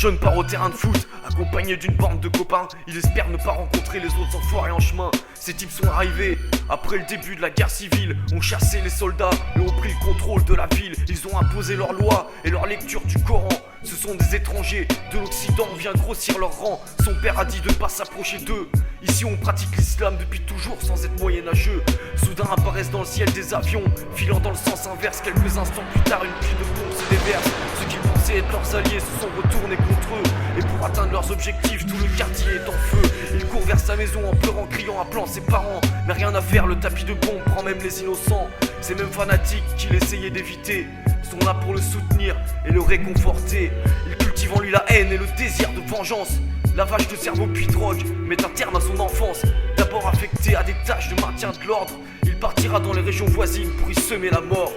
jeune part au terrain de foot, accompagné d'une bande de copains. Il espère ne pas rencontrer les autres enfoirés en chemin. Ces types sont arrivés après le début de la guerre civile, ont chassé les soldats et ont pris le contrôle de la ville. Ils ont imposé leurs lois et leur lecture du Coran. Ce sont des étrangers de l'Occident, on vient grossir leur rang. Son père a dit de ne pas s'approcher d'eux. Ici on pratique l'islam depuis toujours sans être moyenâgeux. Soudain apparaissent dans le ciel des avions, filant dans le sens inverse. Quelques instants plus tard, une pluie de bombes se déverse. Ceux qui pensaient être leurs alliés se sont retournés contre eux. Et pour atteindre leurs objectifs, tout le quartier est en feu. Il court vers sa maison en pleurant, criant, appelant ses parents. Mais rien à faire, le tapis de bombes prend même les innocents. Ces mêmes fanatiques qu'il essayait d'éviter sont là pour le soutenir et le réconforter. Il cultive en lui la haine et le désir de vengeance. Lavage de cerveau puis drogue met un terme à son enfance. D'abord affecté à des tâches de maintien de l'ordre, il partira dans les régions voisines pour y semer la mort.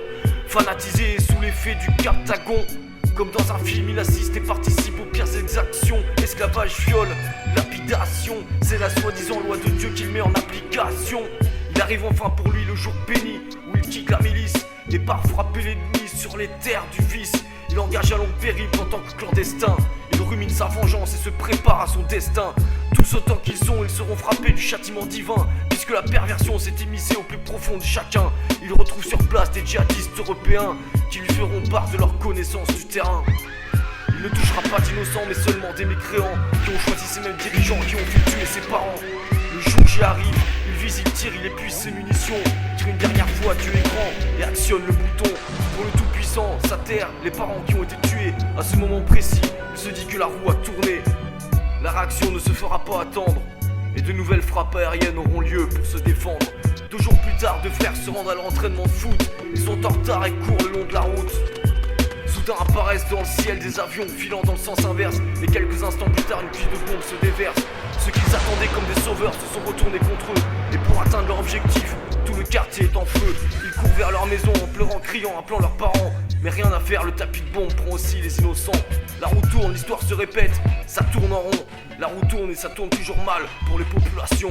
Fanatisé sous l'effet du Captagon, comme dans un film il assiste et participe aux pires exactions. Esclavage, viol, lapidation, c'est la soi-disant loi de Dieu qu'il met en application. Il arrive enfin pour lui le jour béni où il quitte la milice et part frapper l'ennemi sur les terres du vice. Il engage un long périple en tant que clandestin. Il rumine sa vengeance et se prépare à son destin. Tous autant qu'ils sont, ils seront frappés du châtiment divin, puisque la perversion s'est immiscée au plus profond de chacun. Il retrouve sur place des djihadistes européens qui lui feront part de leur connaissance du terrain. Il ne touchera pas d'innocents mais seulement des mécréants qui ont choisi ces mêmes dirigeants qui ont fait tuer ses parents. Le jour J arrive, il vise, il tire, il épuise ses munitions, tire une dernière fois, Dieu est grand et actionne le bouton. Pour le tout-puissant, sa terre, les parents qui ont été tués, à ce moment précis, il se dit que la roue a tourné. La réaction ne se fera pas attendre, et de nouvelles frappes aériennes auront lieu pour se défendre. 2 jours plus tard, 2 frères se rendent à leur entraînement de foot. Ils sont en retard et courent le long de la route. Soudain apparaissent dans le ciel des avions filant dans le sens inverse. Et quelques instants plus tard, une pluie de bombes se déverse. Ceux qu'ils attendaient comme des sauveurs se sont retournés contre eux. Et pour atteindre leur objectif, tout le quartier est en feu. Ils courent vers leur maison en pleurant, criant, appelant leurs parents. Mais rien à faire, le tapis de bombes prend aussi les innocents. La roue tourne, l'histoire se répète, ça tourne en rond. La roue tourne et ça tourne toujours mal pour les populations.